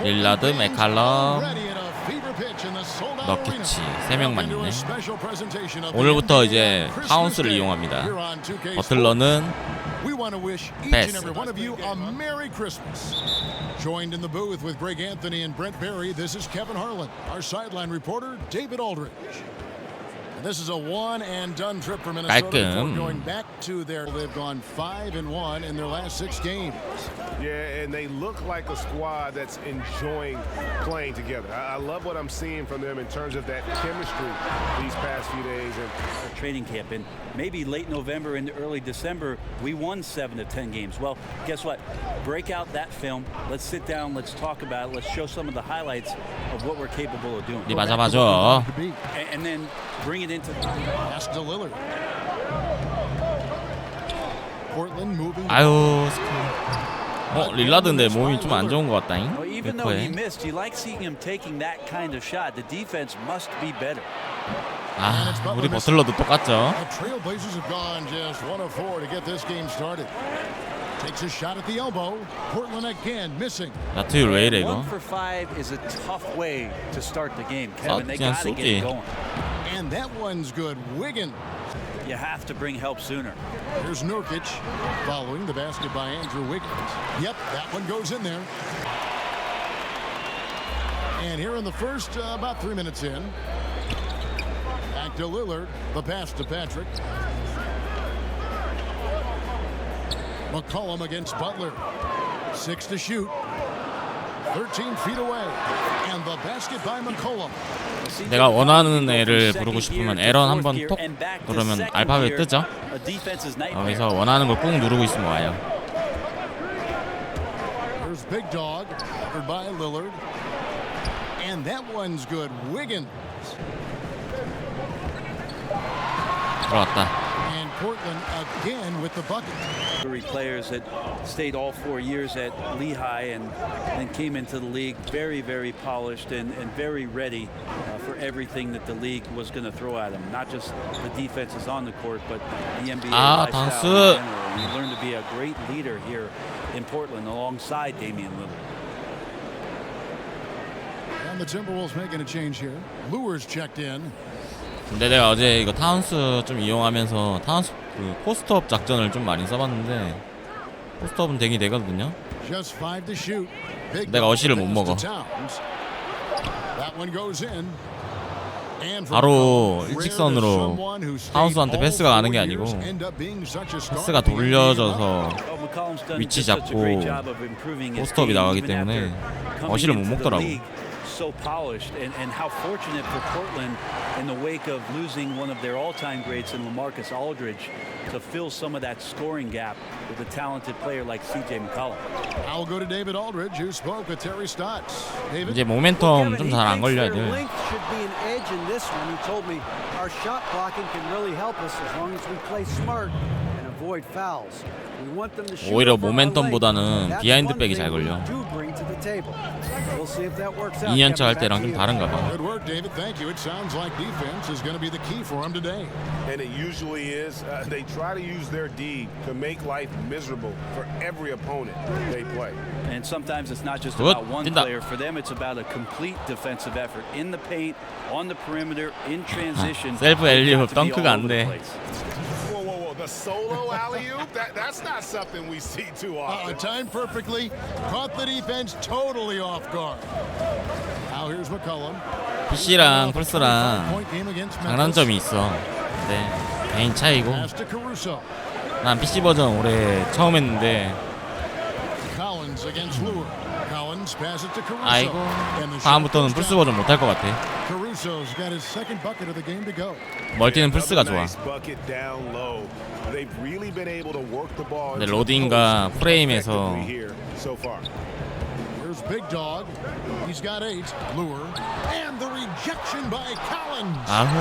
릴라드, 맥칼럼 넣겠지. 3명만 있네. 오늘부터 이제 타운스를 이용합니다. 버틀러는 패스. Joined in the booth with Greg Anthony and Brent Barry, this is Kevin Harlan. Our sideline reporter, David Aldridge. This is a one and done trip for Minnesota. Going back to their, they've gone 5-1 in their last 6 games. Yeah, and they look like a squad that's enjoying playing together. I love what I'm seeing from them in terms of that chemistry these past few days. And training camp, and maybe late November and early December, we won 7 of 10 games. Well, guess what? Break out that film. Let's sit down. Let's talk about it. Let's show some of the highlights of what we're capable of doing. 맞아. And then bring it into pass to Lillard. Portland moving. 아유, 릴라드인데 몸이 좀 안 좋은 것 같다잉. Even though he missed, you like seeing him taking that kind of shot. The defense must be better. 아, 우리 버틀러도 똑같죠. Trailblazers have gone just 1 of 4 to get this game started. Takes a shot at the elbow. Portland again missing. 라트율 왜 이래 이거? 1 for 5 is a tough way to start the game. Kevin, they got to get it going. And that one's good. Wiggins. You have to bring help sooner. Here's Nurkic following the basket by Andrew Wiggins. Yep, that one goes in there. And here in the first, about 3 minutes in, back to Lillard. The pass to Patrick. McCollum against Butler. 6 to shoot. 13 feet away. And the basket by McCollum. 내가 원하는 애를 부르고 싶으면 에런 한번 톡 누르면 알파벳 뜨죠. 여기서 원하는 걸 꾹 누르고 있으면 와요. There's Big Dog covered by Lillard. And that one's good. Wiggins. 들어왔다. And Portland again with the bucket. Players that stayed all 4 years at Lehigh and then came into the league very, very polished and very ready for everything that the league was going to throw at them. Not just the defenses on the court, but the NBA lifestyle in general. You learn to be a great leader here in Portland alongside Damian Lillard. And the Timberwolves making a change here. Lures checked in. 근데 내가 어제 이거 타운스 좀 이용하면서 타운스 그 포스트업 작전을 좀 많이 써봤는데 포스트업은 되긴 되거든요. 내가 어시를 못 먹어. 바로 일직선으로 타운스한테 패스가 가는 게 아니고 패스가 돌려져서 위치 잡고 포스트업이 나가기 때문에 어시를 못 먹더라고. So polished, and how fortunate for Portland in the wake of losing one of their all-time greats in LaMarcus Aldridge to fill some of that scoring gap with a talented player like CJ McCollum. I'll go to David Aldridge, who spoke with Terry Stotts. 이제 모멘텀 좀 잘 안 걸려야 돼. Should be an edge in this one. He told me our shot blocking can really help us as long as we play smart and avoid fouls. 오히려 모멘텀보다는 비하인드백이 잘 걸려. 2년차 할 때랑 좀 다른가 봐. Good work, David. Thank you. It sounds like defense is going to be the key for him today. And it usually is. They try to use their D to make life miserable for every opponent they play. And sometimes it's not just about one player. For them, it's about a complete defensive effort in the paint, on the perimeter, in transition. 셀프 엘리옵 덩크가 안 돼. The solo alley-oop? That's not something we see too often. Timed perfectly, caught the defense totally off guard. Now here's McCollum. PC랑 플스랑 장단점이 있어. 근데 개인 차이고. 난 PC 버전 올해 처음 했는데. 아이고 다음부터는 플스 버전 못할 것 같아. 멀티는 플스가 좋아. 근데 로딩과 프레임에서 아후.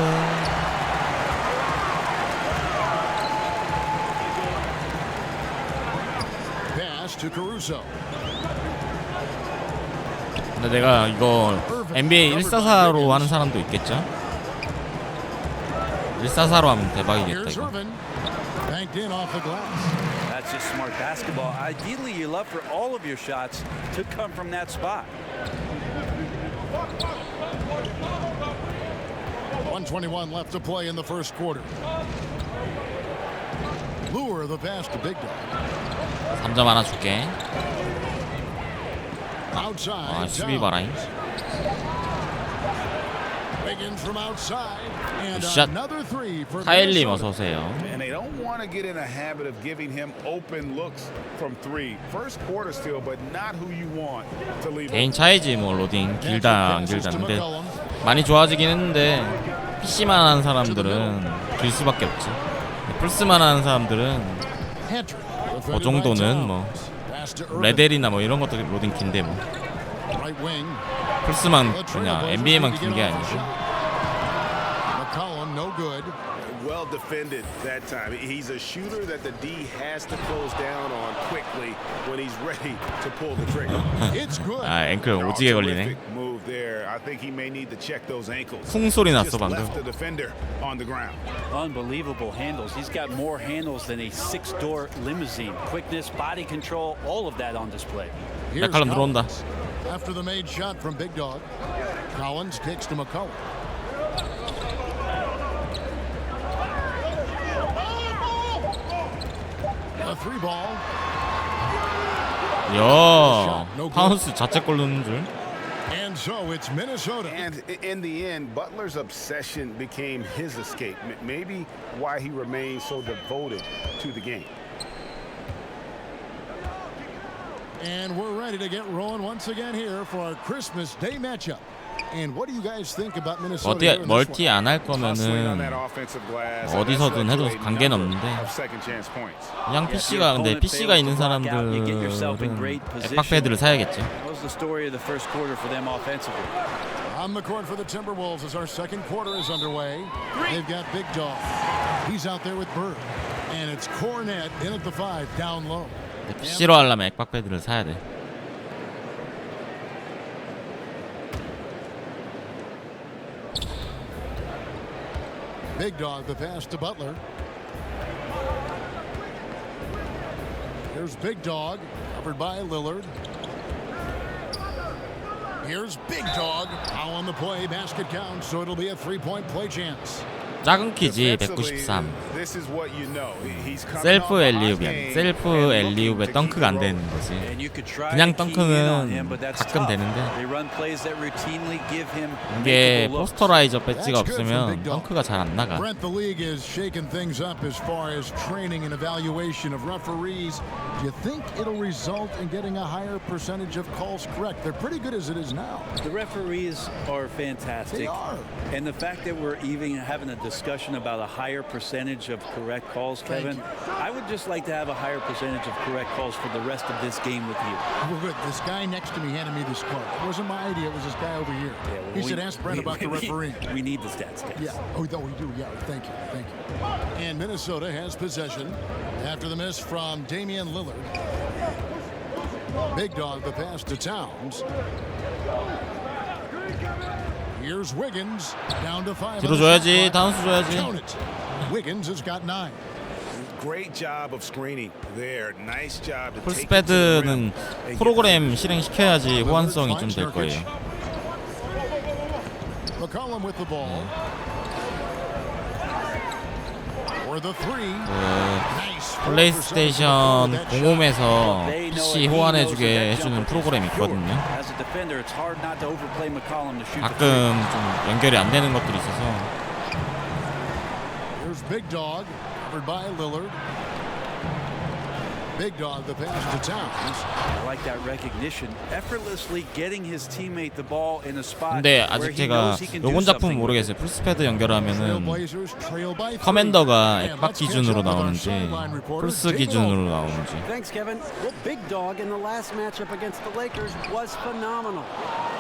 근데 내가 이거 NBA 144로 하는 사람도 있겠죠? 144로 하면 대박이겠다 이거. That's just smart basketball. Ideally, you love for all of your shots to come from that spot. .121 left to play in the first quarter. Lure the pass to Big Dog. 3점 하나 줄게. Outside. 아, 수비 봐라잉. Wiggins from outside. And 샷. another three for 카일님 Minnesota. 어서 오세요. And they don't want to get in a habit of giving him open looks from three. First quarter still, but not who you want to leave. 개인 차이지 뭐 로딩 길다 안 길다. 근데 많이 좋아지긴 했는데 PC만 하는 사람들은 길 수밖에 없지. 플스만 하는 사람들은 그 정도는 뭐 레델이나 뭐 이런 것도 로딩 긴데 뭐 플스만 그냥 NBA만 긴 게 아니고. No good. Well defended that time. He's a shooter that the D has to close down on quickly when he's ready to pull the trigger. It's good. 아 앵클 오지게 걸리네. Move there. I think he may need to check those ankles. 쿵 소리 났어 Just 방금. left the defender on the ground. Unbelievable handles. He's got more handles than a six-door limousine. Quickness, body control, all of that on display. Here's 칼럼 들어온다. After the made shot from Big Dog, Collins kicks to McCullough. A three ball. 야, 타운스 자책골 넣는 줄. And so it's Minnesota. And in the end, Butler's obsession became his escape. Maybe why he remains so devoted to the game. And we're ready to get rolling once again here for our Christmas Day matchup. And what do you guys think about Minnesota? 어디 멀티 안 할 거면은 어디서든 해도 관계는 없는데 그냥 PC가 근데 PC가 있는 사람들은 액박패드를 사야겠지. The story of the first quarter for them offensively. On the court for the Timberwolves as our second quarter is underway. They've got Big Dog. He's out there with Bird. And it's Cornette in at the 5 down low. PC로 하려면 액박패드를 사야 돼. Big Dog the pass to Butler. Here's Big Dog covered by Lillard. Here's Big Dog. Foul on the play. Basket counts, so it'll be a three-point play chance. 작은 키지 193. This is what you know. He's 셀프 엘리웁이야. 셀프 엘리웁에 덩크가 안 되는 거지. 그냥 덩크는 가끔 되는데 이게 포스터라이저 배지가 없으면 덩크가 잘 안 나가. Brent, the league is shaking things up as far as training and evaluation of referees. Do you think it'll result in getting a higher percentage of calls correct? They're pretty good as it is now. The referees are fantastic. They are. And the fact that we're even having a discussion about a higher percentage of correct calls, Kevin, I would just like to have a higher percentage of correct calls for the rest of this game with you. Well, good. This guy next to me handed me this card. It wasn't my idea. It was this guy over here. Yeah, well, he said, ask Brent about the referee. We need the stats, guys. Yeah. Oh, no, we do. Yeah. Thank you. Thank you. And Minnesota has possession after the miss from Damian Lillard. Big Dog the pass to Towns. Here's Wiggins down to 5. 뒤로 줘야지. 다운스 줘야지. Count it. Wiggins has got 9. Great job of screening there. Nice job to take it to the 풀스패드는 rim and 프로그램 실행시켜야지 호환성이 좀 될 거예요. McCollum with the ball. For the 3. Nice. 플레이스테이션 공홈에서 PC 호환해주게 해주는 프로그램이 있거든요. As a defender, it's hard not to overplay McCollum to shoot the 가끔 좀 연결이 안 되는 것들이 있어서. Here's Big Dog covered by Lillard. Big Dog the pass to Towns. I like that recognition. Effortlessly getting his teammate the ball in a spot 근데 where 아직 he 제가 knows he can do 요번 작품 something. 모르겠어요. 풀스패드 연결하면은 Trailblazers trail by 3. 커맨더가 And 액박 let's catch 기준으로 up with our 나오는지 sideline reporter, 플스 David 기준으로 Aldridge. 나오는지. Thanks, Kevin. Well, Big Dog in the last matchup against the Lakers was phenomenal.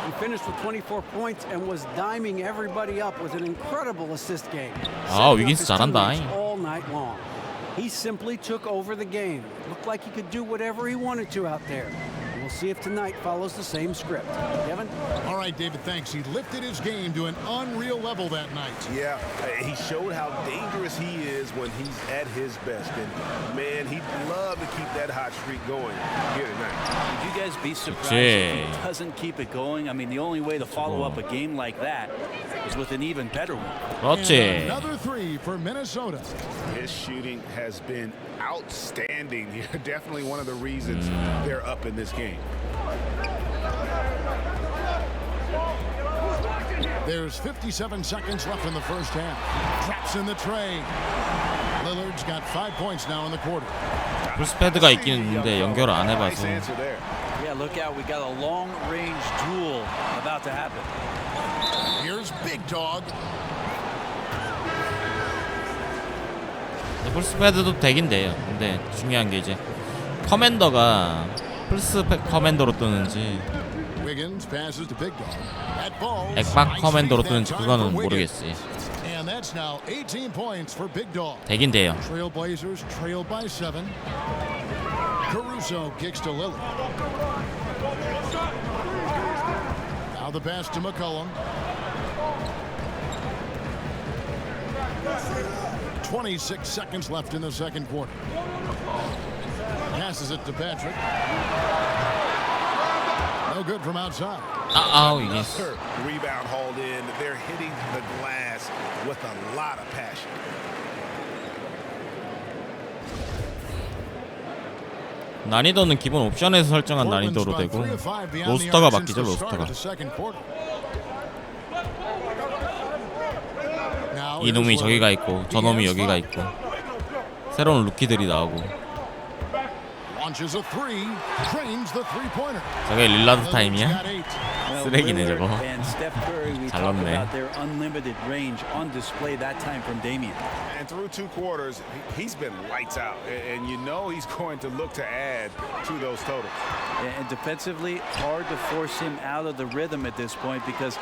He finished with 24 points and was diming everybody up with an incredible assist game. 아, Setting up 위긴스 his 잘한다. teammates all night long. He simply took over the game. Looked like he could do whatever he wanted to out there. We'll see if tonight follows the same script. Kevin? All right, David, thanks. He lifted his game to an unreal level that night. Yeah, he showed how dangerous he is when he's at his best. And, man, he'd love to keep that hot streak going here tonight. Would you guys be surprised if he doesn't keep it going? I mean, the only way to follow up a game like that is with an even better one. 그렇지. Another three for Minnesota. His shooting has been outstanding here. Definitely one of the reasons they're up in this game. There's 57 seconds left in the first half. Traps in the tray. Lillard's got 5 points now in the quarter. 풀스패드가 있긴 있는데 연결을 안 해봐서. Yeah, look out. We got a long-range duel about to happen. Here's Big Dog. 풀스패드도 되긴 돼요. 근데 중요한 게 이제 커맨더가 풀스 커맨더로 뜨는지 Wiggins passes to Big Dog. That ball. 액박 커맨더로 뜨는지 그거는 모르겠지. And that's now 18 points for Big Dog. 되긴 돼요. Trailblazers trailed by 7. Caruso kicks to Lillard. Now the pass to McCollum. 26 seconds left in the second quarter. Passes it to Patrick. No good from outside. 이게 Rebound hauled in. They're hitting the glass with a lot of passion. 난이도는 기본 옵션에서 설정한 난이도로 되고 로스터가 바뀌죠. 로스터가. 이놈이 저기가 있고 저놈이 여기가 있고 새로운 루키들이 나오고. 저게 릴라드 타임이야? 쓰레기네 저거. 잘 넣네. And through 2 quarters, he's been lights out, and you know he's going to look to add to those totals. And defensively, hard to force him out of the rhythm at this point because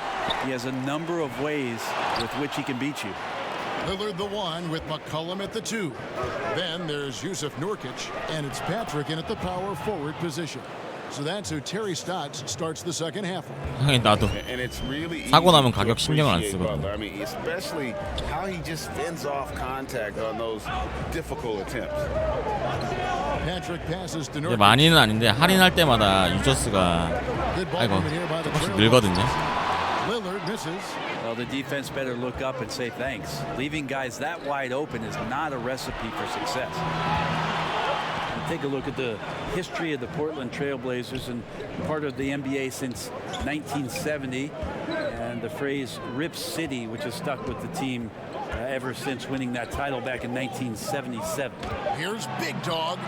he has a number of ways with which he can beat you. Lillard the 1 with McCollum at the 2. Then there's Yusuf Nurkic, and it's Patrick in at the power forward position. So that's who Terry Stotts starts the second half. 나도 And it's really 사고 나면 가격 신경을 안 쓰거든. I mean, especially how he just fends off contact on those difficult attempts. Patrick passes to Nurkic. 많이는 아닌데 할인할 때마다 유저스가 조금씩 늘거든요. Lillard misses. Well, the defense better look up and say thanks. Leaving guys that wide open is not a recipe for success. Take a look at the history of the Portland Trailblazers and part of the NBA since 1970, and the phrase Rip City, which has stuck with the team ever since winning that title back in 1977. Here's Big Dog,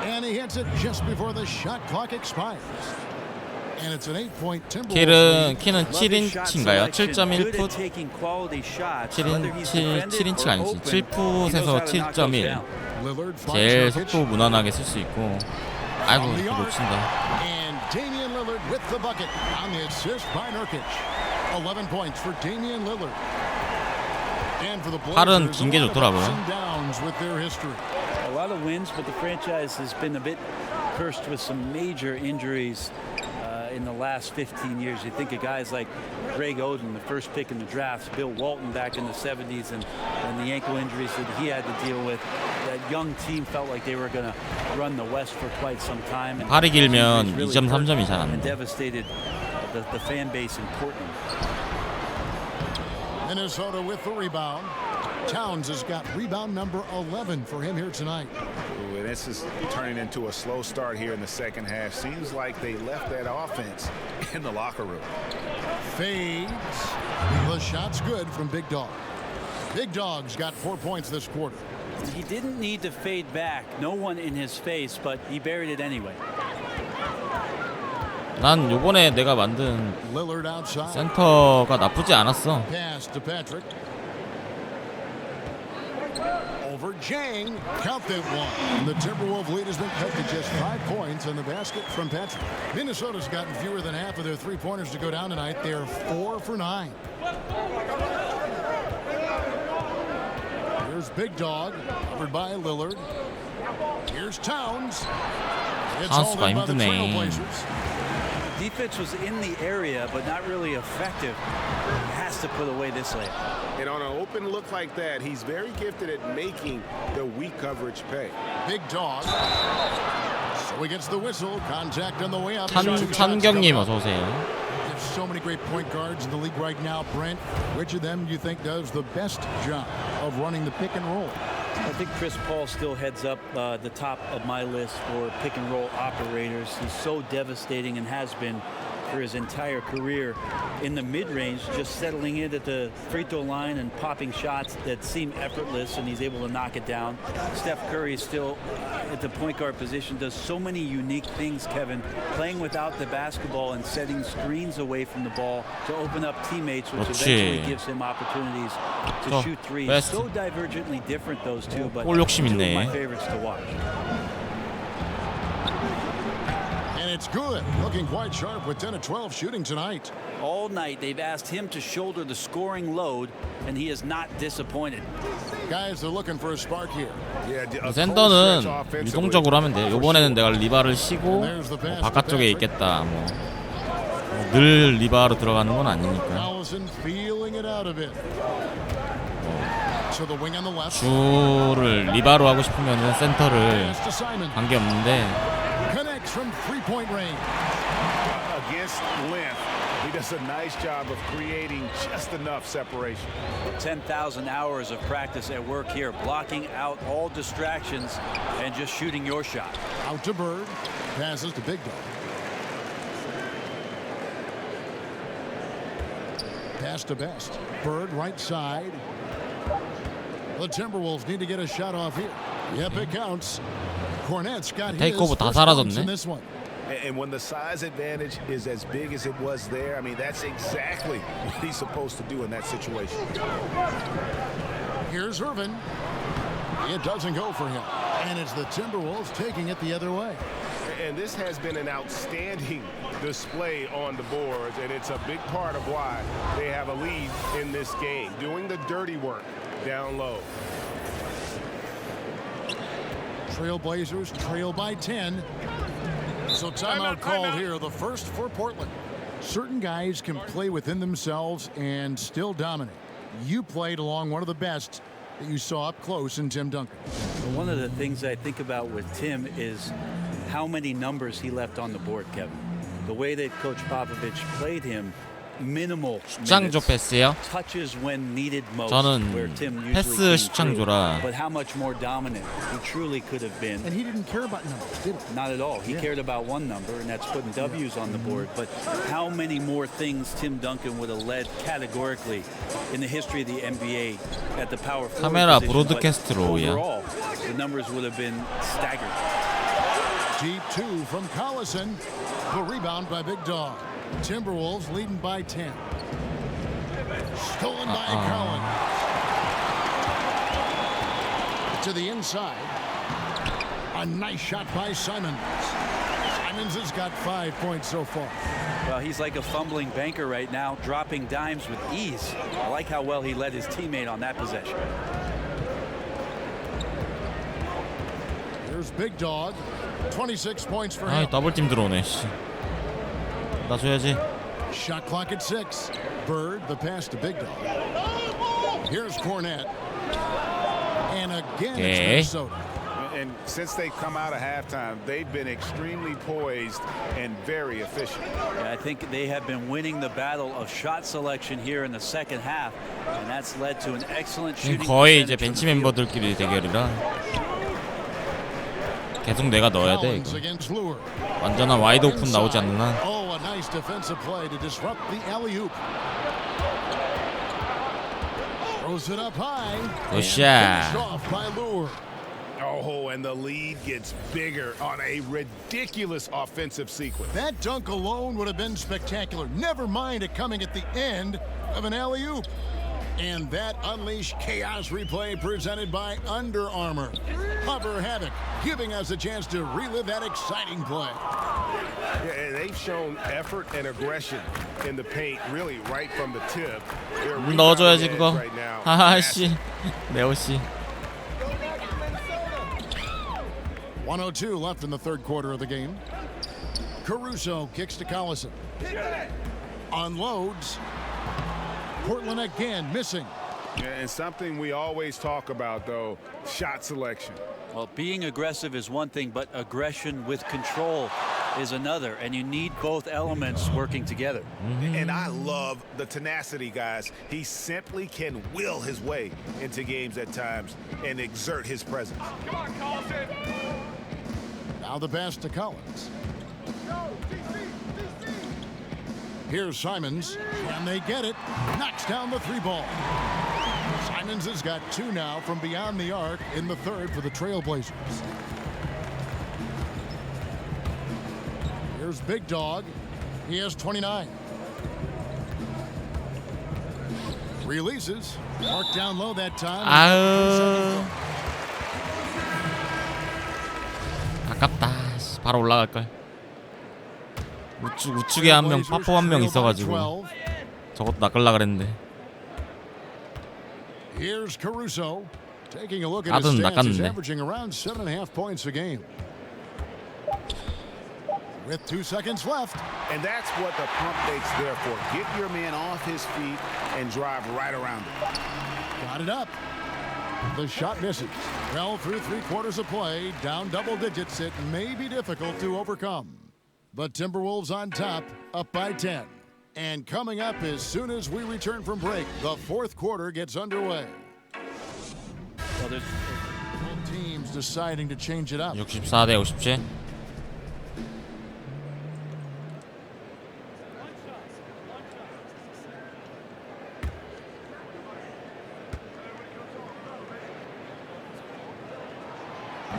and he hits it just before the shot clock expires. And it's an 8-point Timberwolves. 키는 7인치인가요? 7.1풋? 7인치가 아니지. 7풋에서 7.1. 제일 속도 무난하게 쓸 수 있고. 아이고, 또 놓친다. And Damian Lillard with the bucket on the assist by Nurkic. 11 points for Damian Lillard. And for the 팔은 긴 게 좋더라고요. A lot of wins, but the franchise has been a bit cursed with some major injuries in the last 15 years. You think of guys like Greg Oden, the first pick in the draft, Bill Walton back in the 70s, and the ankle injuries that he had to deal with. That young team felt like they were going to run the West for quite some time. And 팔이 길면 2.3점이 잘 안 and 돼. devastated the fan base in Portland. Minnesota with the rebound. Towns has got rebound number 11 for him here tonight. Ooh, and this is turning into a slow start here in the second half. Seems like they left that offense in the locker room. Fades. The shot's good from Big Dog. Big Dog's got 4 points this quarter. He didn't need to fade back. No one in his face, but he buried it anyway. 난 요번에 내가 만든 Lillard outside. 센터가 나쁘지 않았어. Pass to Patrick. Over Jang. Count that one. The Timberwolves lead has been cut to just 5 points in the basket from Patrick. Minnesota's gotten fewer than half of their 3-pointers to go down tonight. They're 4 for 9. Here's Big Dog, covered by Lillard. Here's Towns. It's 타운스가 all in by the 힘드네. Trailblazers. Defense was in the area, but not really effective. Has to put away this layup. And on an open look like that, he's very gifted at making the weak coverage pay. Big dog. So he gets the whistle. Contact on the way up. 찬경님 어서 오세요. There's so many great point guards in the league right now, Brent. Which of them do you think does the best job of running the pick and roll? I think Chris Paul still heads up the top of my list for pick and roll operators. He's so devastating and has been for his entire career in the mid-range, just settling in at the free throw line and popping shots that seem effortless, and he's able to knock it down. Steph Curry is still at the point guard position, does so many unique things, Kevin, playing without the basketball and setting screens away from the ball to open up teammates, which eventually gives him opportunities to shoot threes. So divergently different, those two, but 골 욕심 two of 있네. my favorites to watch. It's good. Looking quite sharp with 10 of 12 shooting tonight. All night they've asked him to shoulder the scoring load, and he is not disappointed. Guys are looking for a spark here. 센터는 유동적으로 하면 돼. 이번에는 내가 리바를 쉬고 바깥쪽에 있겠다. 늘 리바로 들어가는 건 아니니까. Allison feeling it out of it. So the wing on the left. 주를 리바로 하고 싶으면 센터를 관계 없는데. From three-point range. Against length, he does a nice job of creating just enough separation. 10,000 hours of practice at work here, blocking out all distractions and just shooting your shot. Out to Bird, passes to Big Dog. Pass to Best. Bird right side. The Timberwolves need to get a shot off here. Yep, it counts. Cornette's got his 테이크오버 다 first points 사라졌네. in this one. And when the size advantage is as big as it was there, I mean, that's exactly what he's supposed to do in that situation. Here's Irvin. It doesn't go for him. And it's the Timberwolves taking it the other way. And this has been an outstanding display on the boards, and it's a big part of why they have a lead in this game, doing the dirty work down low. Trailblazers trail by 10. So timeout called here, the first for Portland. Certain guys can play within themselves and still dominate. You played along one of the best that you saw up close in Tim Duncan. One of the things I think about with Tim is how many numbers he left on the board, Kevin. The way that Coach Popovich played him, minimal 숫장조 패스요? touches when needed most. 저는 where Tim usually 패스 came 숫장조라. through. But how much more dominant he truly could have been. And he didn't care about numbers, did he? Not at all. He cared about one number, and that's putting W's on the board. But how many more things Tim Duncan would have led categorically in the history of the NBA at the power forward 카메라 position. 브로드캐스트로야. Overall, the numbers would have been staggering. Deep two from Collison. The rebound by Big Dog. Timberwolves leading by 10. Stolen by Collins. To the inside. A nice shot by Simons. Simons has got 5 points so far. Well, he's like a fumbling banker right now, dropping dimes with ease. I like how well he led his teammate on that possession. Here's Big Dog. 26 points for 아, him. 더블팀 들어오네. 씨. 나 줘야지. Shot clock at 6. Bird, the pass to Big Dog. Here's Cornette. And again, it's Minnesota. And since they come out of halftime, they've been extremely poised and very efficient. Yeah, I think they have been winning the battle of shot selection here in the second half, and that's led to an excellent shooting. 거의 이제 percentage 벤치 멤버들끼리 대결이라 계속 내가 넣어야 돼. 이거. 완전한 와이드 오픈 나오지 않는 한. Oh, a nice defensive play to disrupt the alley-oop. Throws it up high. 굿샷. Off by Lure. Oh, and the lead gets bigger on a ridiculous offensive sequence. That dunk alone would have been spectacular. Never mind it coming at the end of an alley-oop. And that unleashed chaos replay presented by Under Armour. Hover Havoc, giving us a chance to relive that exciting play. Yeah, and they've shown effort and aggression in the paint, really right from the tip. 물 넣어줘야지 그거. 하하씨, 네오 씨. 1:02 left in the third quarter of the game. Caruso kicks to Collison. Unloads. Portland again missing. Yeah, and something we always talk about, though, shot selection. Well, being aggressive is one thing, but aggression with control is another, and you need both elements working together. And I love the tenacity, guys. He simply can will his way into games at times and exert his presence. Now the pass to Collins. Here's Simons, and they get it. Knocks down the three ball. Simons has got 2 now from beyond the arc in the third for the Trailblazers. Here's Big Dog. He has 29. Releases. Marked down low that time. 아유. 아깝다. 바로 올라갈 걸. 우측에 한 명, 파포 한 명 있어가지고 저것도 낚을라 그랬는데. Here's Caruso taking a look at his stats. He's averaging around 7.5 points a game. With 2 seconds left. And that's what the pump fake's there for. Get your man off his feet and drive right around it. Got it up. The shot misses. Well, through 3 quarters of play, down double digits, it may be difficult to overcome. The Timberwolves on top, up by 10. And coming up as soon as we return from break, the fourth quarter gets underway. Well, there's both teams deciding to change it up. 64대 57.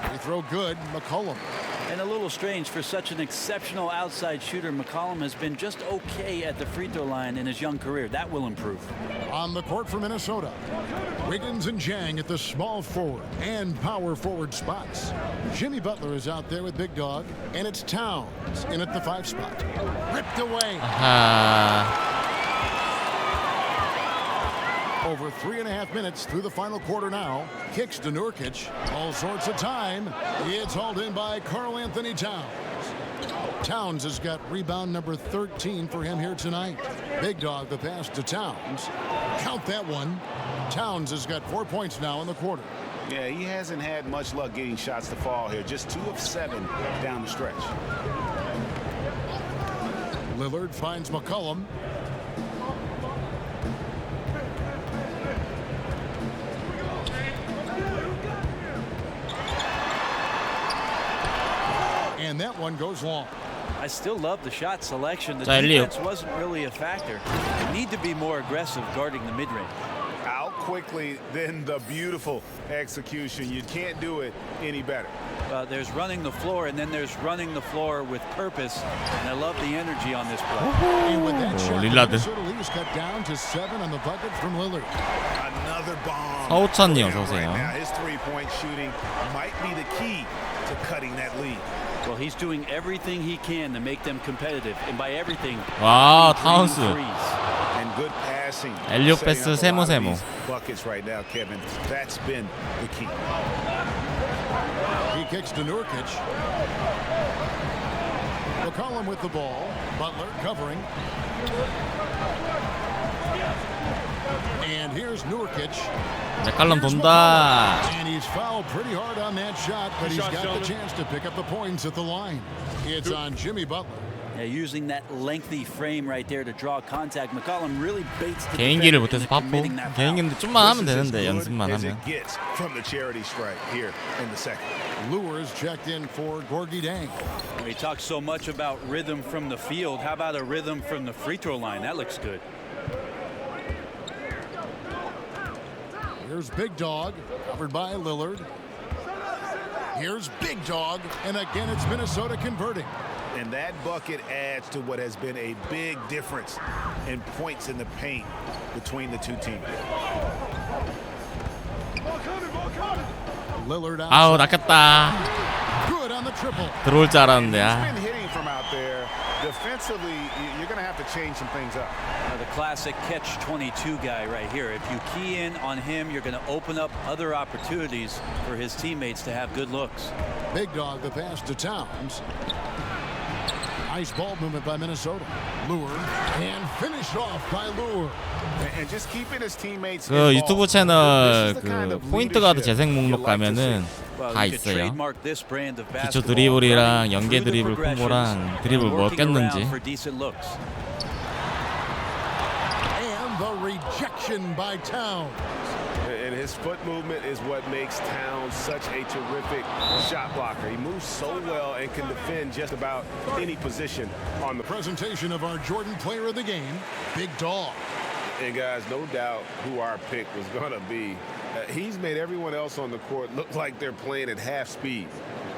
They throw good, McCollum. And a little strange for such an exceptional outside shooter. McCollum has been just okay at the free throw line in his young career. That will improve. On the court for Minnesota, Wiggins and Jang at the small forward and power forward spots. Jimmy Butler is out there with Big Dog, and it's Towns in at the 5 spot. Ripped away. Over 3.5 minutes through the final quarter now. Kicks to Nurkic. All sorts of time. It's hauled in by Karl Anthony Towns. Towns has got rebound number 13 for him here tonight. Big Dog the pass to Towns. Count that one. Towns has got 4 points now in the quarter. Yeah, he hasn't had much luck getting shots to fall here. Just 2 of 7 down the stretch. Lillard finds McCollum. And that one goes long. I still love the shot selection. The 자, defense wasn't really a factor. You need to be more aggressive guarding the mid-range. Out quickly, then the beautiful execution. You can't do it any better. There's running the floor, and then there's running the floor with purpose. And I love the energy on this play. And with that shot, 릴라드. Minnesota Leafs cut down to 7 on the bucket from Lillard. Another bomb. 서우찬님 어서 오세요. Right now, his three-point shooting might be the key to cutting that lead. Well, he's doing everything he can to make them competitive, and by everything, 와, 타운스. And good passing. 엘리오 패스 세모세모. Buckets right now, Kevin. That's been the key. He kicks to Nurkic. McCollum with the ball. Butler covering. And here's Nurkic. 맥칼럼 돈다. And he's fouled pretty hard on that shot, but he's got the chance to pick up the points at the line. It's on Jimmy Butler. Yeah, using that lengthy frame right there to draw contact, McCollum really baits the 개인기를 defender 못해서 into 바보. committing that foul. 개인기인데 좀만 하면 되는데 연습만 As 하면. it gets from the charity stripe here in the second. Lures checked in for Gorgie Dang. We talk so much about rhythm from the field. How about a rhythm from the free throw line? That looks good. Here's Big Dog, covered by Lillard. Here's Big Dog, and again it's Minnesota converting. And that bucket adds to what has been a big difference in points in the paint between the two teams. Lillard 아우 outside. 낚였다. Good on the triple. 들어올 줄 알았는데. He's 아. been hitting from out there, defensively, you're going to have to change some things up. The classic catch-22 guy right here. If you key in on him, you're going to open up other opportunities for his teammates to have good looks. Big Dog the pass to Towns. Nice ball movement by Minnesota. Lure and finished off by Lure. And just keeping his teammates 그 involved. 유튜브 채널 This is the kind 그 of 포인트가드 leadership 재생 목록 you like to 가면은 see. Well, 다 you could 있어요. trademark this brand of 기초 basketball, 드리블이랑 running 연계 through the 드리블 progressions 콤보랑 드리블 and 뭐 working around 꼈는지. for decent looks. And the rejection by Towns. And his foot movement is what makes Towns such a terrific shot blocker. He moves so well and can defend just about any position on the Presentation of our Jordan player of the game, Big Dog. And guys, no doubt who our pick was going to be. He's made everyone else on the court look like they're playing at half speed.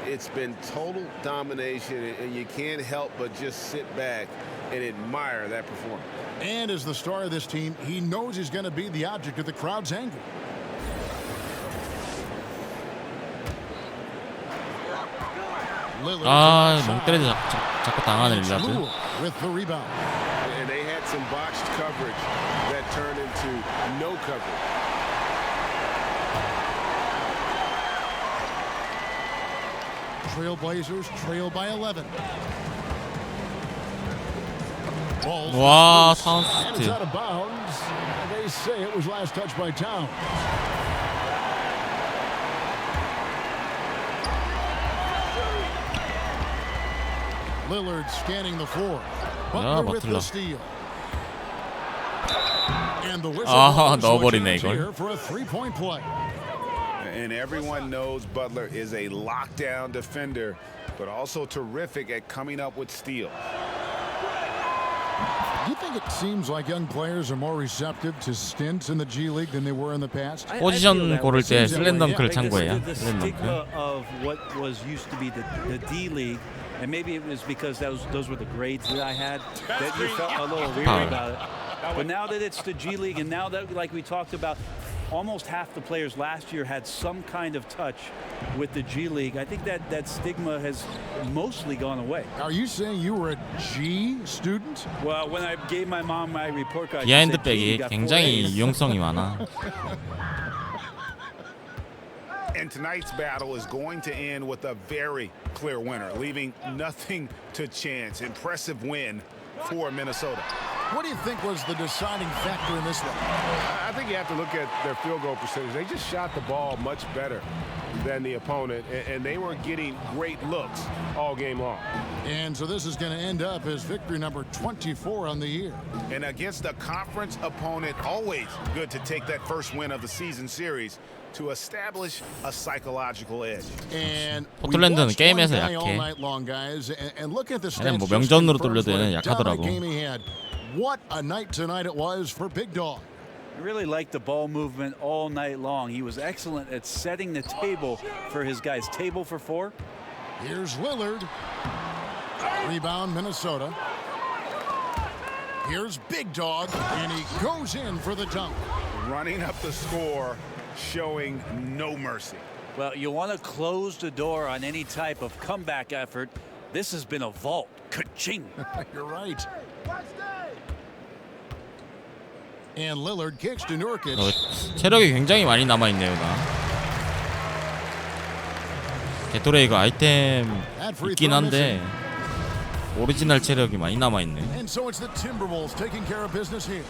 It's been total domination, and you can't help but just sit back and admire that performance. And as the star of this team, he knows he's going to be the object of the crowd's anger. 아, 멍 때리자 자꾸 당하는 릴라드. With the rebound. And they had some botched coverage that turned into no coverage. Trailblazers trail by 11. 와, And 타운스 it's out of bounds. They say it was last touched by Towns. Lillard scanning the floor. Butler with the Butler. steal. And the whistle 아, blows, so a 넣어버리네, chance 이걸. here for a three-point play. And everyone knows Butler is a lockdown defender, but also terrific at coming up with steals. Do you think it seems like young players are more receptive to stints in the G League than they were in the past? 포지션 고를 때 슬램덩크를 참고해요. The 슬램덩크. stigma of what was used to be the D League, and maybe it was because those were the grades that I had, that you felt a little weird Power. about it. But now that it's the G League, and now that, like we talked about, almost half the players last year had some kind of touch with the G League, I think that stigma has mostly gone away. Are you saying you were a G student? Well, when I gave my mom my report card, she 비하인드 said, "Gee, you 백이 got 4 굉장히 A's." 유용성이 많아. And tonight's battle is going to end with a very clear winner, leaving nothing to chance. Impressive win for Minnesota. What do you think was the deciding factor in this one? I think you have to look at their field goal percentage. They just shot the ball much better than the opponent, and they were getting great looks all game long. And so this is going to end up as victory number 24 on the year. And against a conference opponent, always good to take that first win of the season series to establish a psychological edge. And 포틀랜드는 게임에서 약해. all night long, guys. And look at the 얘는 stats. 뭐 just 명전으로 confirms 돌려도 what a 얘는 약하더라고. dominant game he had. What a night tonight it was for Big Dog. I really liked the ball movement all night long. He was excellent at setting the table for his guys. Table for 4. Here's Lillard. Rebound, Minnesota. Here's Big Dog, and he goes in for the dunk. Running up the score, showing no mercy. Well, you want to close the door on any type of comeback effort. This has been a vault. Ka-ching. You're right. And Lillard kicks to Nurkic. 체력이 굉장히 많이 남아있네요. 게토레이가 아이템 있긴 한데 오리지널 체력이 많이 남아있네. And so it's the Timberwolves taking care of business here.